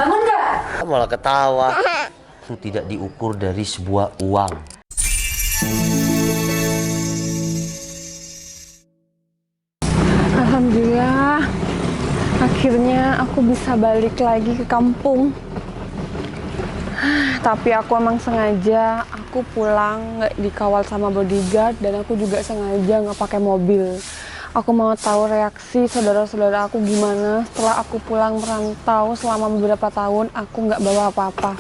Bangun nggak? Malah ketawa. Itu tidak diukur dari sebuah uang. Alhamdulillah, akhirnya aku bisa balik lagi ke kampung. Tapi aku emang sengaja aku pulang nggak dikawal sama bodyguard, dan aku juga sengaja nggak pakai mobil. Aku mau tahu reaksi saudara-saudara aku gimana setelah aku pulang merantau selama beberapa tahun aku nggak bawa apa-apa.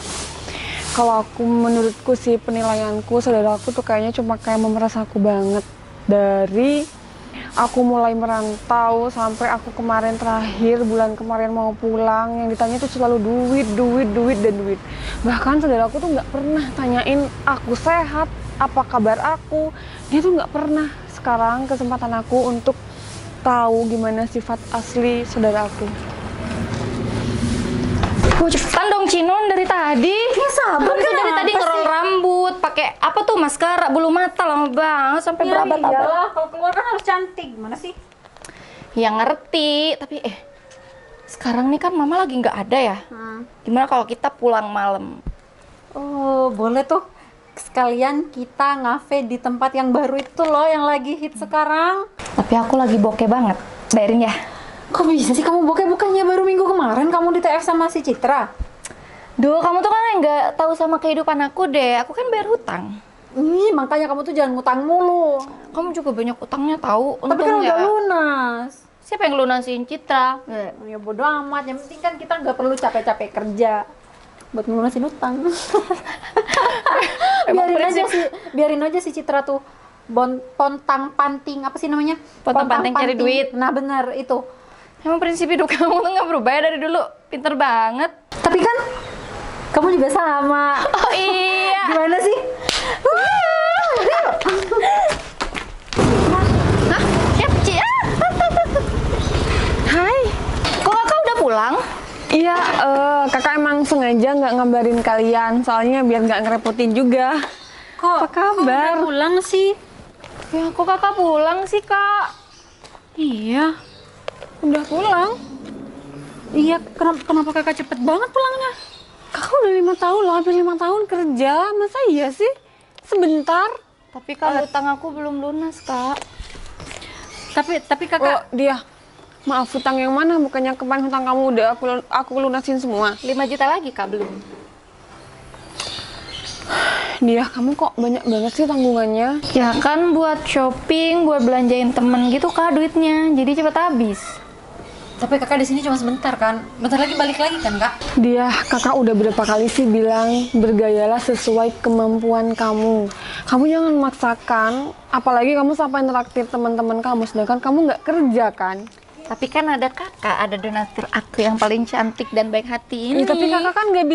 Kalau aku, menurutku sih, penilaianku, saudara aku tuh kayaknya cuma kayak memeras aku banget. Dari aku mulai merantau sampai aku kemarin terakhir, bulan kemarin mau pulang, yang ditanya tuh selalu duit, duit, duit, dan duit. Bahkan saudara aku tuh nggak pernah tanyain aku sehat, apa kabar aku. Dia tuh nggak pernah. Sekarang kesempatan aku untuk tahu gimana sifat asli saudara aku. Cepetan dong Cinon, dari tadi. Ya sabar Kamu tuh dari tadi ngerol rambut, pakai apa tuh, maskara, bulu mata lama banget sampai Ya berabad-abad. iyalah, kalau keluar kan harus cantik. Gimana sih? Ya ngerti, tapi sekarang nih kan mama lagi nggak ada ya. Gimana kalau kita pulang malam? Oh, boleh tuh. Sekalian kita ngafe di tempat yang baru itu loh, yang lagi hit sekarang. Tapi aku lagi bokeh banget. Bayarin ya. Kok bisa sih kamu bokeh? Bukannya baru minggu kemarin kamu di TF sama si Citra? Duh, kamu tuh kan nggak tahu sama kehidupan aku deh. Aku kan bayar hutang. Ih, makanya kamu tuh jangan ngutang mulu. Kamu juga banyak utangnya tahu. Tapi kan Untung udah ya. lunas. Siapa yang lunasin Citra? Ya bodo amat, yang penting kan kita nggak perlu capek-capek kerja buat ngelunasin utang. biarin aja si Citra tuh pontang panting, apa sih namanya? Pontang panting cari duit. Nah bener itu. Emang prinsip hidup kamu tuh nggak berubah ya dari dulu. Pinter banget. Tapi kan kamu juga sama. Oh iya. Gimana sih? Hah? Siap, Ci? Hai. Kok kakak udah pulang? Iya, kakak emang sengaja nggak ngabarin kalian, soalnya biar nggak ngerepotin juga. Kok Apa kabar? udah pulang sih? Ya, kok kakak pulang sih, Kak? Iya. Udah pulang? Iya, kenapa kakak cepet banget pulangnya? Kakak udah 5 tahun loh, hampir 5 tahun kerja. Masa iya sih? Sebentar. Tapi kan utang aku belum lunas, Kak. Tapi Oh, kakak dia. Maaf, hutang yang mana? Bukannya kemarin hutang kamu udah aku lunasin semua. 5 juta lagi, Kak, belum. Dia, kamu kok banyak banget sih tanggungannya? Ya kan buat shopping, buat belanjain temen gitu, Kak, duitnya. Jadi cepet habis. Tapi kakak di sini cuma sebentar kan? Bentar lagi balik lagi kan, Kak? Dia, kakak udah berapa kali sih bilang bergayalah sesuai kemampuan kamu. Kamu jangan memaksakan, apalagi kamu sampai neraktir teman-teman kamu, sedangkan kamu nggak kerja kan? Tapi kan ada kakak, ada donatur aku yang paling cantik dan baik hati ini. Tapi kakak kan nggak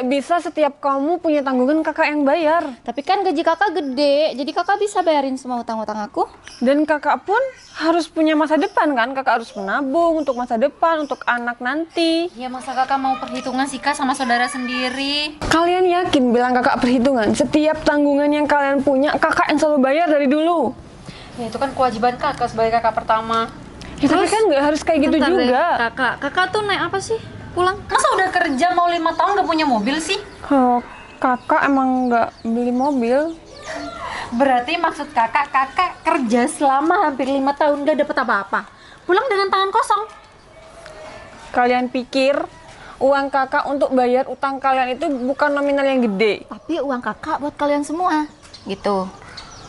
bisa setiap kamu punya tanggungan kakak yang bayar. Tapi kan gaji kakak gede, jadi kakak bisa bayarin semua utang-utang aku. Dan kakak pun harus punya masa depan kan? Kakak harus menabung untuk masa depan, untuk anak nanti. Ya masa kakak mau perhitungan sih Kak sama saudara sendiri? Kalian yakin bilang kakak perhitungan? Setiap tanggungan yang kalian punya, kakak yang selalu bayar dari dulu. Ya itu kan kewajiban kakak sebagai kakak pertama. Ya, tapi kan nggak harus kayak gitu Bentar deh, juga. Kakak tuh naik apa sih? Pulang? Masa udah kerja mau 5 tahun gak punya mobil sih? Oh, kakak emang nggak beli mobil. Berarti maksud kakak kerja selama hampir 5 tahun gak dapet apa-apa. Pulang dengan tangan kosong. Kalian pikir uang kakak untuk bayar utang kalian itu bukan nominal yang gede? Tapi uang kakak buat kalian semua. Gitu.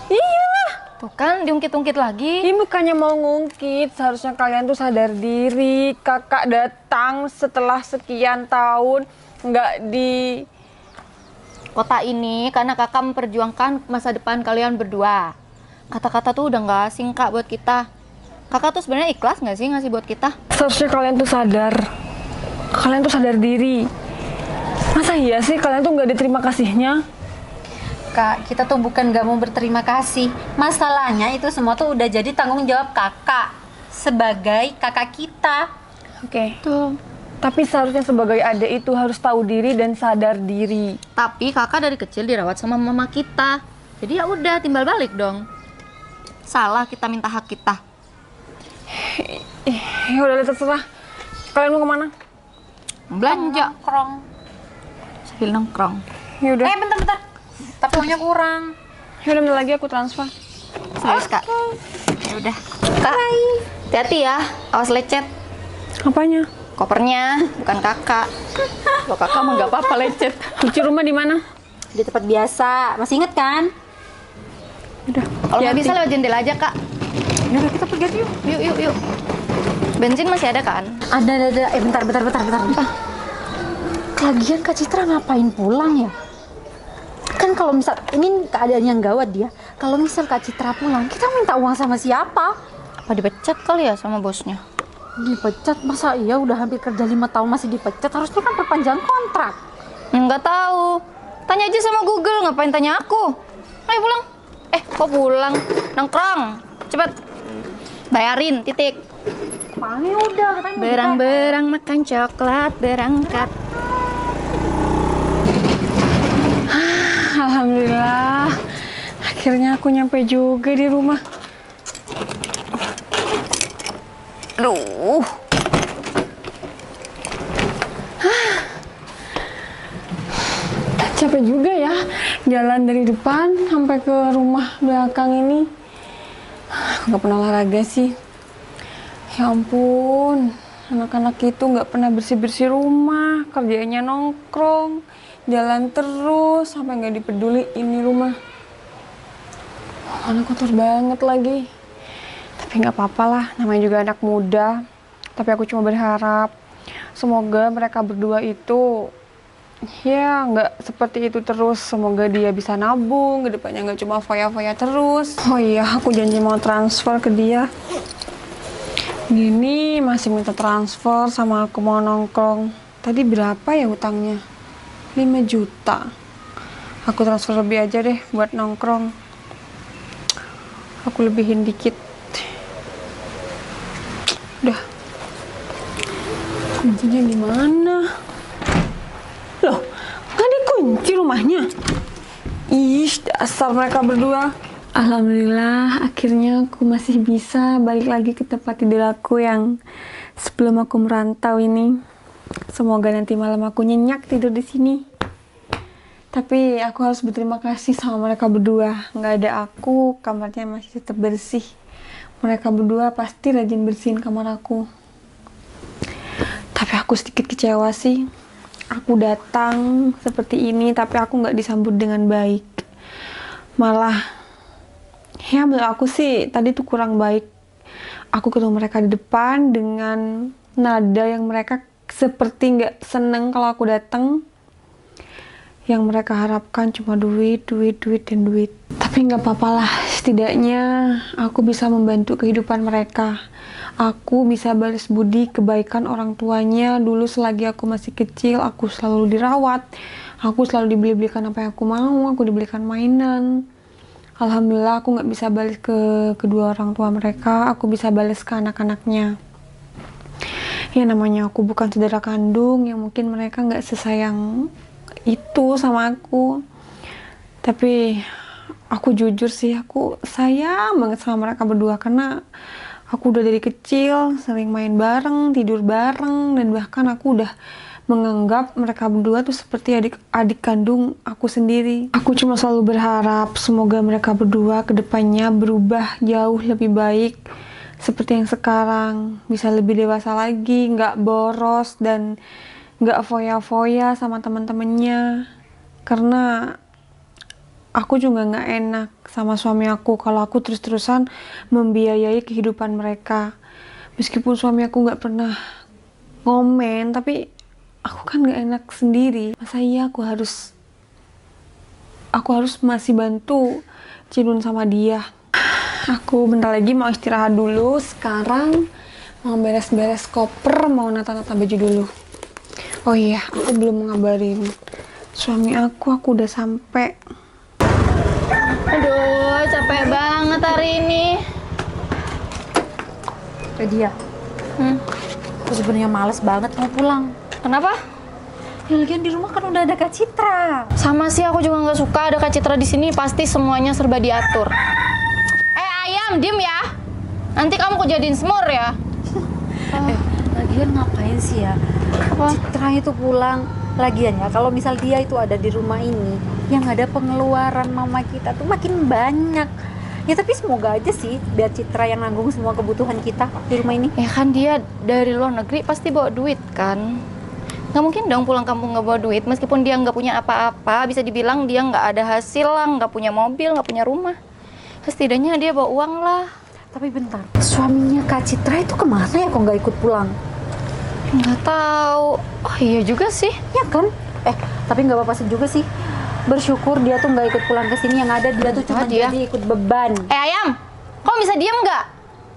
Iyalah. Tuh kan diungkit-ungkit lagi. Ini bukannya mau ngungkit, seharusnya kalian tuh sadar diri. Kakak datang setelah sekian tahun nggak di Kota ini karena kakak memperjuangkan masa depan kalian berdua. Kata-kata tuh udah nggak asing, Kak, buat kita. Kakak tuh sebenarnya ikhlas nggak sih ngasih buat kita? Seharusnya kalian tuh sadar. Kalian tuh sadar diri. Masa iya sih kalian tuh nggak diterima kasihnya? Kak, kita tuh bukan gak mau berterima kasih. Masalahnya itu semua tuh udah jadi tanggung jawab kakak sebagai kakak kita. Oke. Tuh. Tapi seharusnya sebagai adik itu harus tahu diri dan sadar diri. Tapi kakak dari kecil dirawat sama mama kita. Jadi ya udah timbal balik dong. Salah kita minta hak kita. Ya udah terserah. Kalian mau kemana? Belanja. Nongkrong. Sambil nongkrong. Yaudah, Bentar. Tapi uangnya kurang. yaudah bentar lagi aku transfer. Serius, Kak? Ya udah. Kak, hati-hati ya. Awas lecet. Apanya? Kopernya, bukan kakak. Kalau kakak mah nggak apa-apa lecet. Kunci rumah di mana? Di tempat biasa. Masih inget kan? Udah. Kalau nggak bisa lewat jendela aja, Kak. Yaudah kita pergi aja yuk. Yuk. Bensin masih ada kan? Ada. Bentar. Lagian Kak Citra ngapain pulang ya? Kan kalau misal, ini keadaan yang gawat dia. Kalau misal Kak Citra pulang, kita minta uang sama siapa? Apa dipecat kali ya sama bosnya? Dipecat? Masa iya udah hampir kerja 5 tahun masih dipecat? Harusnya kan perpanjang kontrak. Nggak tahu. Tanya aja sama Google, ngapain tanya aku? Ayo pulang. Kok pulang? Nongkrong. Cepet. Bayarin, titik. Paling udah katanya mau Berang-berang makan coklat, berangkat. Alhamdulillah. Akhirnya aku nyampe juga di rumah. Aduh. Capek juga ya jalan dari depan sampai ke rumah belakang ini. Nggak pernah olahraga sih. Ya ampun, anak-anak itu nggak pernah bersih-bersih rumah, kerjanya nongkrong, jalan terus sampai nggak dipeduli ini rumah. Anak kotor banget lagi. Tapi nggak apa-apa lah, namanya juga anak muda. Tapi aku cuma berharap semoga mereka berdua itu ya nggak seperti itu terus. Semoga dia bisa nabung, ke depannya nggak cuma foya-foya terus. Oh iya, aku janji mau transfer ke dia. Gini masih minta transfer sama aku mau nongkrong. Tadi berapa ya utangnya? 5 juta. Aku transfer lebih aja deh buat nongkrong. Aku lebihin dikit. Udah. Kuncinya gimana? Loh, nggak dikunci rumahnya? Ih, dasar mereka berdua. Alhamdulillah, akhirnya aku masih bisa balik lagi ke tempat tidur aku yang sebelum aku merantau ini. Semoga nanti malam aku nyenyak tidur di sini. Tapi aku harus berterima kasih sama mereka berdua. Nggak ada aku, kamarnya masih tetap bersih. Mereka berdua pasti rajin bersihin kamar aku. Tapi aku sedikit kecewa sih. Aku datang seperti ini, tapi aku nggak disambut dengan baik. Malah, ya menurut aku sih tadi tuh kurang baik. Aku ketemu mereka di depan dengan nada yang mereka seperti nggak seneng kalau aku datang. Yang mereka harapkan cuma duit. Tapi nggak apa-apa lah, setidaknya aku bisa membantu kehidupan mereka. Aku bisa balas budi kebaikan orang tuanya. Dulu selagi aku masih kecil, aku selalu dirawat. Aku selalu dibeli-belikan apa yang aku mau, aku dibelikan mainan. Alhamdulillah aku nggak bisa balas ke kedua orang tua mereka, aku bisa balas ke anak-anaknya. Ya namanya aku bukan saudara kandung, yang mungkin mereka nggak sesayang itu sama aku. Tapi aku jujur sih, aku sayang banget sama mereka berdua karena aku udah dari kecil sering main bareng, tidur bareng, dan bahkan aku udah menganggap mereka berdua tuh seperti adik kandung aku sendiri. Aku cuma selalu berharap semoga mereka berdua kedepannya berubah jauh lebih baik seperti yang sekarang, bisa lebih dewasa lagi, nggak boros dan nggak foya-foya sama teman-temannya. Karena aku juga nggak enak sama suami aku kalau aku terus-terusan membiayai kehidupan mereka. Meskipun suami aku nggak pernah ngomen, tapi aku kan nggak enak sendiri. Masa iya aku harus masih bantu Cinun sama dia. Aku bentar lagi mau istirahat dulu. Sekarang mau beres-beres koper, mau nata-nata baju dulu. Oh iya, aku belum ngabarin suami aku udah sampai. Aduh, capek banget hari ini. dia. Aku sebenarnya males banget mau pulang. Kenapa? Ya lagian di rumah kan udah ada Kak Citra. Sama sih, aku juga nggak suka ada Kak Citra di sini. Pasti semuanya serba diatur. Ayam, diem ya. Nanti kamu kejadian semur ya. Lagian ngapain sih ya Apa? Citra itu pulang. Lagian ya, kalau misal dia itu ada di rumah ini, yang ada pengeluaran mama kita tuh makin banyak. Ya tapi semoga aja sih biar Citra yang nanggung semua kebutuhan kita di rumah ini. Ya kan dia dari luar negeri pasti bawa duit kan. Nggak mungkin dong pulang kampung nggak bawa duit. Meskipun dia nggak punya apa-apa, bisa dibilang dia nggak ada hasil lah, nggak punya mobil, nggak punya rumah. Setidaknya dia bawa uang lah. Tapi bentar, suaminya Kak Citra itu kemana ya kok nggak ikut pulang? Nggak tahu. Oh iya juga sih. Ya kan? Tapi nggak apa-apa sih juga sih. Bersyukur dia tuh nggak ikut pulang ke sini. Yang ada dia tuh cuma dia. jadi ikut beban. Ayam, kamu bisa diem nggak?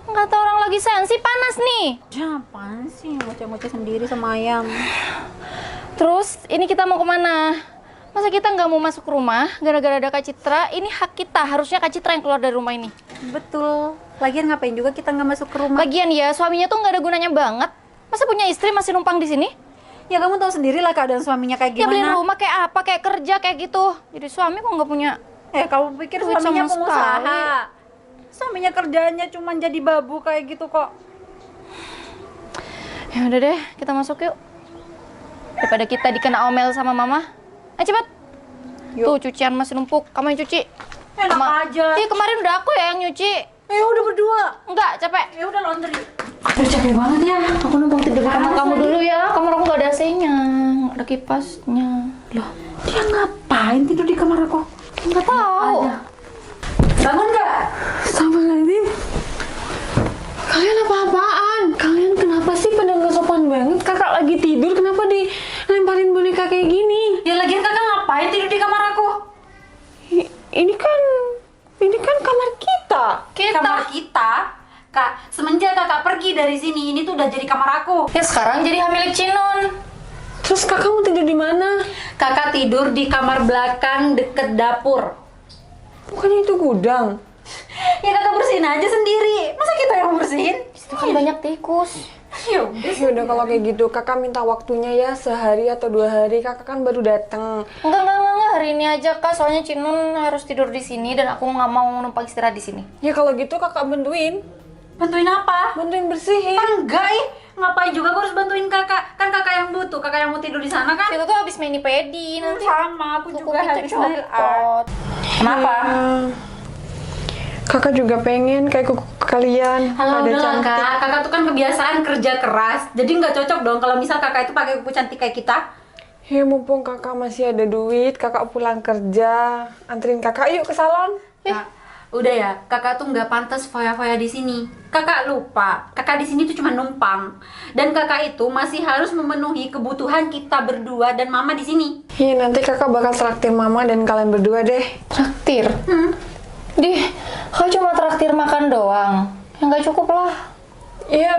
Nggak tahu orang lagi sensi, panas nih. Ya apaan sih, ngoceh-ngoceh sendiri sama ayam. Terus ini kita mau kemana? Masa kita nggak mau masuk rumah gara-gara ada Kak Citra? Ini hak kita, harusnya Kak Citra yang keluar dari rumah ini. Betul. Lagian ngapain juga kita nggak masuk ke rumah? Lagian ya, suaminya tuh nggak ada gunanya banget. Masa punya istri masih numpang di sini? Ya kamu tahu sendiri lah keadaan suaminya kayak Ya gimana. beli rumah kayak apa, kayak kerja kayak gitu. Jadi suami kok nggak punya. Kamu pikir Duit suaminya sama pengusaha? sekali. Suaminya kerjanya cuma jadi babu kayak gitu kok. Ya udah deh, kita masuk yuk. Daripada kita dikena omel sama mama. Ayo cepet. Yuk. Tuh cucian masih numpuk, kamu yang cuci. Enak aja. Iya kemarin udah aku ya yang nyuci. Ya udah berdua. Enggak, capek. Ya udah laundry. Aduh capek banget ya. Aku numpang tidur di Kamar kamu dulu ya, kamar aku nggak ada AC-nya, nggak ada kipasnya. Loh, dia ngapain tidur di kamar aku? Nggak tahu. Bangun nggak? Astagfirullahaladzim. Kalian apa-apaan? Kalian kenapa sih pada nggak sopan banget? Kakak lagi tidur, kenapa dilemparin boneka kayak gini? Ya lagian kakak ngapain tidur di kamar aku? Ini kan kamar kita. Kamar kita? Kak, semenjak kakak pergi dari sini, ini tuh udah jadi kamar aku. Ya sekarang jadi milik Cinun. Terus kakak mau tidur di mana? Kakak tidur di kamar belakang deket dapur. Bukannya itu gudang? Ya kakak bersihin aja sendiri. Masa kita yang bersihin? Itu kan banyak tikus. Yaudah. Ya udah kalau kayak gitu, kakak minta waktunya ya sehari atau 2 hari. Kakak kan baru datang. Enggak, hari ini aja Kak, soalnya Cinun harus tidur di sini dan aku nggak mau numpang istirahat di sini. Ya kalau gitu kakak bantuin. Bantuin apa? Bantuin bersihin. Enggak ngapain juga aku harus bantuin kakak? Kan kakak yang butuh, kakak yang mau tidur di sana kan? Kita tuh habis mani-pedi, nanti Sama, aku kuku juga kita habis nail art. copot. Kenapa? Kakak juga pengen kayak kuku kalian. Halo, pada udah lah cantik. kak, kakak tuh kan kebiasaan kerja keras. Jadi nggak cocok dong kalau misal kakak itu pakai kuku cantik kayak kita. Ya mumpung kakak masih ada duit, kakak pulang kerja, anterin kakak yuk ke salon. Kak, udah ya, kakak tuh nggak pantas foya-foya di sini. Kakak lupa, kakak di sini tuh cuma numpang. Dan kakak itu masih harus memenuhi kebutuhan kita berdua dan mama di sini. Iya nanti kakak bakal traktir mama dan kalian berdua deh. Traktir? Kau cuma traktir makan doang. Ya nggak cukup lah. Iya,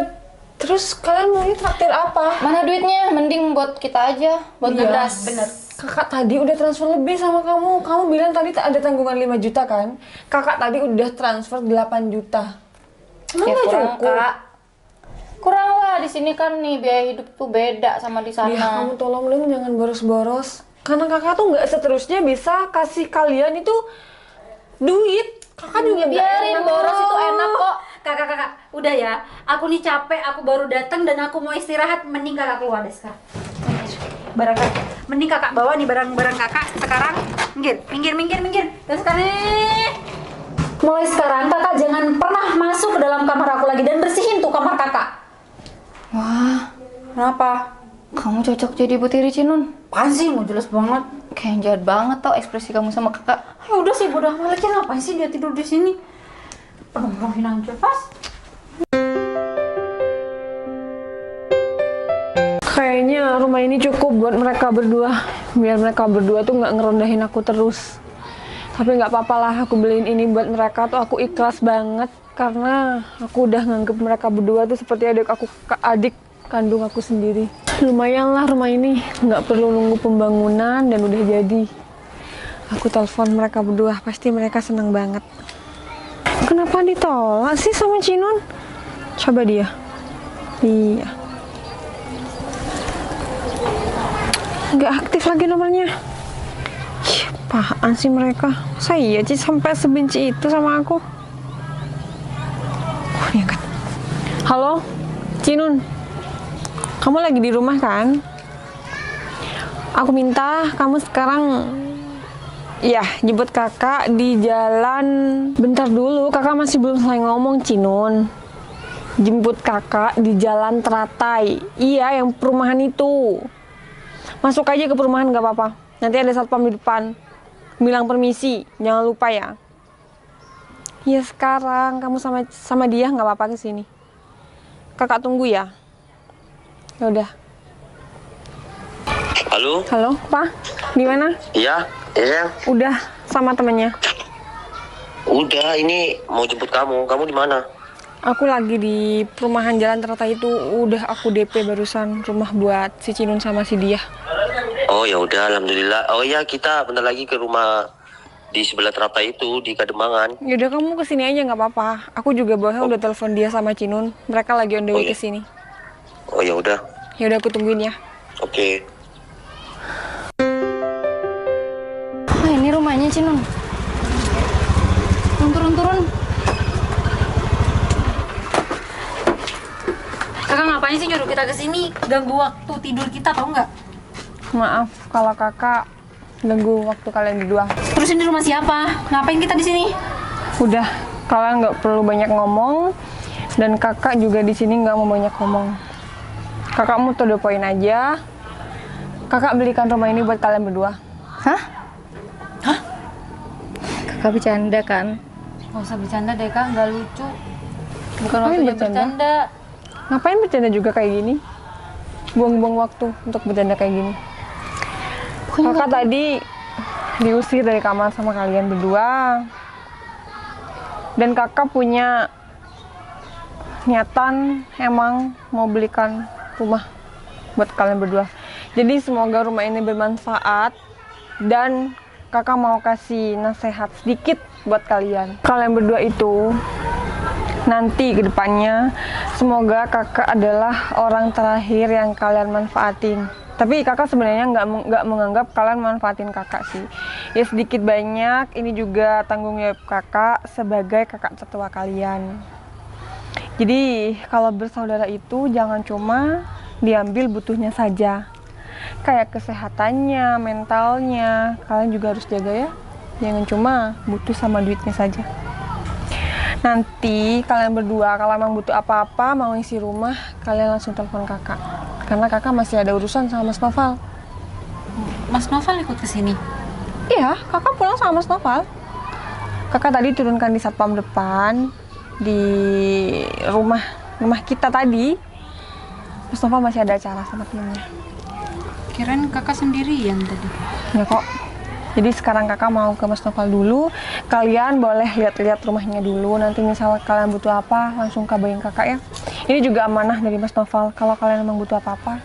terus kalian mau traktir apa? Mana duitnya? Mending buat kita aja, buat ngegas. bener. Kakak tadi udah transfer lebih sama kamu. Kamu bilang tadi ada tanggungan 5 juta kan? Kakak tadi udah transfer 8 juta. Emang Ya nggak kurang cukup? Kak. Kurang lah, di sini kan nih biaya hidup tuh beda sama di sana. Ya kamu tolong dong jangan boros-boros. Karena kakak tuh nggak seterusnya bisa kasih kalian itu duit. Kakak juga nggak Biarin enak. boros itu enak kok. Kakak, udah ya. Aku nih capek, aku baru datang dan aku mau istirahat. Mending kakak keluar deh sekarang. Barang kakak. Mending kakak bawa nih barang-barang kakak sekarang. Minggir. Dan sekarang mulai sekarang kakak jangan pernah masuk ke dalam kamar aku lagi dan bersihin tuh kamar kakak. Wah, Kenapa? kamu cocok jadi ibu tiri Cinun. Apaan sih? Mau jelas banget. Kayak jahat banget tau ekspresi kamu sama kakak. Ya udah sih, bodoh amat lagi. Ngapain sih dia tidur di sini? Penuh aja pas. Kayaknya rumah ini cukup buat mereka berdua. Biar mereka berdua tuh nggak ngerendahin aku terus. Tapi nggak apa-apa lah, aku beliin ini buat mereka tuh aku ikhlas banget. Karena aku udah nganggep mereka berdua tuh seperti adik kandung aku sendiri. Lumayan lah rumah ini, nggak perlu nunggu pembangunan dan udah jadi. Aku telepon mereka berdua, pasti mereka senang banget. Kenapa ditolak sih sama Cinun? Coba dia. Iya. Nggak aktif lagi nomornya. Ih, apaan sih mereka? Masa iya sih sampai sebenci itu sama aku? Oh, diangkat. Halo, Cinun. Kamu lagi di rumah kan? Aku minta kamu sekarang ya jemput kakak di jalan. Bentar dulu, kakak masih belum selesai ngomong, Cinun. Jemput kakak di jalan Teratai. Iya, yang perumahan itu. Masuk aja ke perumahan gak apa-apa. Nanti ada satpam di depan. Bilang permisi, jangan lupa ya. Ya sekarang kamu sama dia nggak apa-apa kesini. Kakak tunggu ya. Ya udah. Halo, Pak. Gimana? iya, iya. Udah sama temennya. Udah, ini mau jemput kamu. Kamu di mana? Aku lagi di perumahan Jalan Teratai itu. Udah aku DP barusan rumah buat si Cinun sama si dia. Oh ya udah, alhamdulillah. Oh ya, kita bentar lagi ke rumah di sebelah Teratai itu di Kademangan. Yaudah kamu kesini aja nggak apa-apa. Aku juga barusan udah telepon dia sama Cinun. Mereka lagi on the way iya. kesini. Oh ya udah. Yaudah aku tungguin ya. Oke. Ah, ini rumahnya Cinun. Turun. Kakak ngapain sih nyuruh kita kesini? Ganggu waktu tidur kita tau nggak? Maaf kalau kakak ganggu waktu kalian berdua. Terus ini rumah siapa? Ngapain kita di sini? Udah, kalian nggak perlu banyak ngomong dan kakak juga di sini nggak mau banyak ngomong. Kakak mau to the point aja. Kakak belikan rumah ini buat kalian berdua. Hah? Kakak bercanda kan? Gak usah bercanda deh kak, nggak lucu. Bukan Ngapain waktunya bercanda? bercanda. Ngapain bercanda juga kayak gini? Buang-buang waktu untuk bercanda kayak gini. Kakak tadi diusir dari kamar sama kalian berdua. Dan kakak punya niatan emang mau belikan rumah buat kalian berdua. Jadi semoga rumah ini bermanfaat dan kakak mau kasih nasihat sedikit buat kalian. Kalian berdua itu nanti ke depannya semoga kakak adalah orang terakhir yang kalian manfaatin. Tapi kakak sebenarnya nggak menganggap kalian manfaatin kakak sih. Ya sedikit banyak ini juga tanggung jawab kakak sebagai kakak tertua kalian. Jadi kalau bersaudara itu jangan cuma diambil butuhnya saja. Kayak kesehatannya, mentalnya, kalian juga harus jaga ya. Jangan cuma butuh sama duitnya saja. Nanti kalian berdua kalau emang butuh apa-apa mau isi rumah, kalian langsung telepon kakak. Karena kakak masih ada urusan sama Mas Noval. Mas Noval ikut kesini? Iya, kakak pulang sama Mas Noval. Kakak tadi turunkan di satpam depan di rumah kita tadi. Mas Noval masih ada acara sama temennya. Kirain kakak sendirian tadi. Ya kok. Jadi sekarang kakak mau ke Mas Noval dulu. Kalian boleh lihat-lihat rumahnya dulu. Nanti misal kalian butuh apa, langsung kabarin kakak ya. Ini juga amanah dari Mas Noval. Kalau kalian memang butuh apa-apa,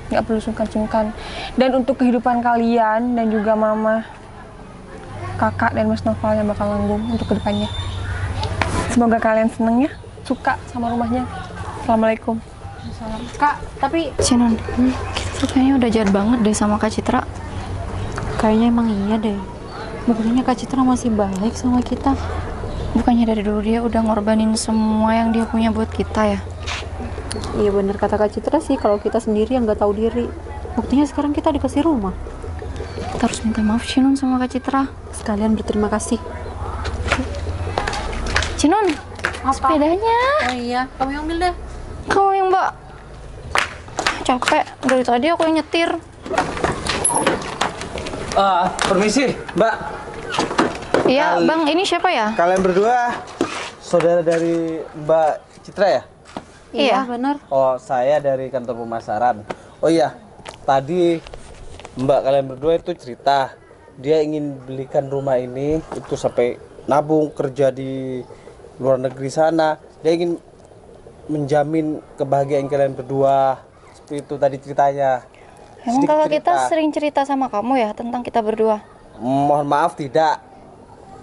nggak perlu sungkan-sungkan. Dan untuk kehidupan kalian dan juga mama, kakak dan Mas Noval yang bakal nanggung untuk kedepannya. Semoga kalian seneng ya, suka sama rumahnya. Assalamualaikum. Kak, tapi Cinun, kita tuh kayaknya udah jahat banget deh sama Kak Citra. kayaknya emang iya deh. Buktinya Kak Citra masih baik sama kita. Bukannya dari dulu dia udah ngorbanin semua yang dia punya buat kita ya? Iya bener kata Kak Citra sih, kalau kita sendiri yang nggak tahu diri. Buktinya sekarang kita dikasih rumah. Kita harus minta maaf Cinun sama Kak Citra. Sekalian berterima kasih. Cinun, sepedanya. Oh iya, kamu yang ambil deh. Kamu yang mbak. Capek, dari tadi aku yang nyetir. Permisi, Mbak. Iya, Bang, ini siapa ya? Kalian berdua saudara dari Mbak Citra ya? Iya. Bener. Oh, saya dari kantor pemasaran. Oh iya, tadi Mbak kalian berdua itu cerita dia ingin belikan rumah ini itu sampai nabung kerja di luar negeri sana. Dia ingin menjamin kebahagiaan kalian berdua. Seperti itu tadi ceritanya. Emang Sedikit kakak kita cerita. sering cerita sama kamu ya tentang kita berdua? Mohon maaf tidak.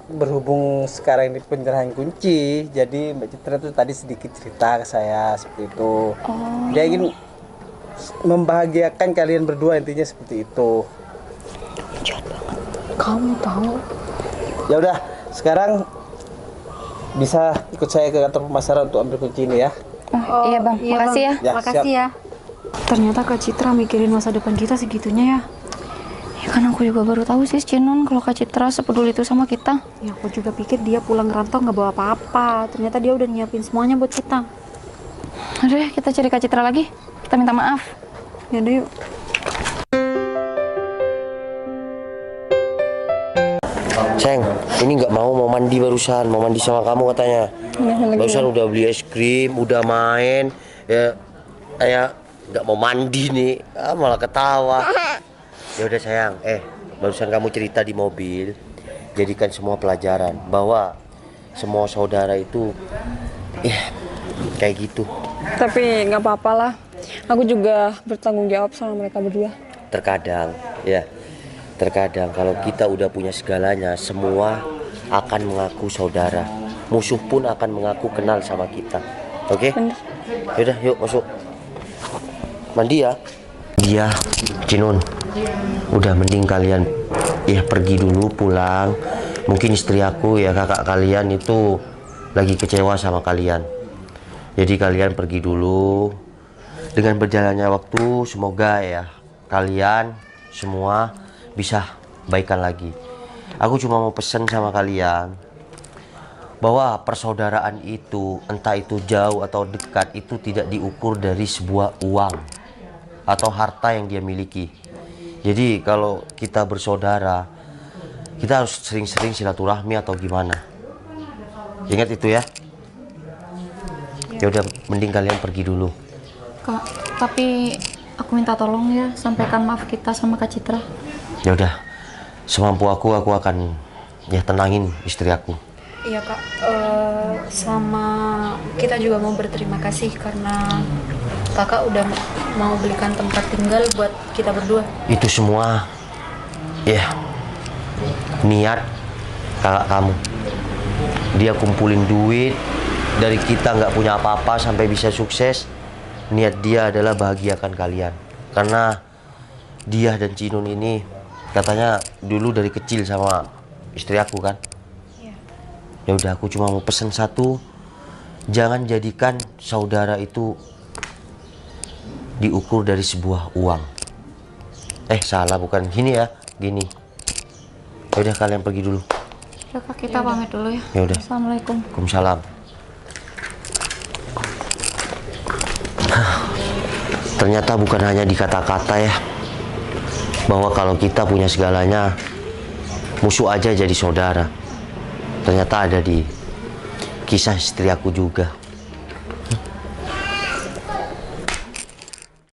Berhubung sekarang ini penyerahan kunci, jadi Mbak Citra itu tadi sedikit cerita ke saya seperti itu. Dia ingin membahagiakan kalian berdua, intinya seperti itu. Jahat banget. Kamu tahu? Ya udah, sekarang bisa ikut saya ke kantor pemasaran untuk ambil kunci ini ya. Iya bang, makasih ya. Ya, Makasih ya. Ternyata Kak Citra mikirin masa depan kita segitunya ya. Ya kan aku juga baru tahu sih Cinon kalau Kak Citra sepeduli itu sama kita. Ya aku juga pikir dia pulang rantau nggak bawa apa-apa. Ternyata dia udah nyiapin semuanya buat kita. Aduh ya, kita cari Kak Citra lagi. Kita minta maaf. Yaudah yuk. Sayang, ini nggak mau mandi barusan, mau mandi sama kamu katanya. Barusan udah beli es krim, udah main, ya kayak nggak mau mandi nih, malah ketawa. Ya udah sayang, barusan kamu cerita di mobil, jadikan semua pelajaran bahwa semua saudara itu, kayak gitu. Tapi nggak apa-apa lah. Aku juga bertanggung jawab sama mereka berdua. Terkadang, ya. Terkadang kalau kita udah punya segalanya, semua akan mengaku saudara. Musuh pun akan mengaku kenal sama kita. Oke? Yaudah, yuk masuk. Mandi ya. Dia, Cinun. Udah mending kalian pergi dulu pulang. Mungkin istri aku ya kakak kalian itu lagi kecewa sama kalian. Jadi kalian pergi dulu. Dengan berjalannya waktu, semoga ya kalian semua bisa baikan lagi. Aku cuma mau pesen sama kalian bahwa persaudaraan itu, entah itu jauh atau dekat, itu tidak diukur dari sebuah uang atau harta yang dia miliki. Jadi kalau kita bersaudara, kita harus sering-sering silaturahmi atau gimana. Ingat itu ya. Ya udah, mending kalian pergi dulu. Kak, tapi aku minta tolong ya, sampaikan maaf kita sama Kak Citra. Ya udah, semampu aku akan tenangin istri aku. Iya Kak, sama kita juga mau berterima kasih karena Kakak udah mau belikan tempat tinggal buat kita berdua. Itu semua niat kakak kamu. Dia kumpulin duit dari kita nggak punya apa-apa sampai bisa sukses. Niat dia adalah bahagiakan kalian, karena dia dan Cinun ini katanya dulu dari kecil sama istri aku kan. Ya udah, aku cuma mau pesen satu, jangan jadikan saudara itu diukur dari sebuah uang. Salah, bukan gini ya, gini. Ya udah, kalian pergi dulu. Ya Kak, kita pamit dulu ya. Ya udah. Assalamualaikum. Waalaikumsalam. Ternyata bukan hanya di kata-kata ya, bahwa kalau kita punya segalanya, musuh aja jadi saudara. Ternyata ada di kisah istri aku juga.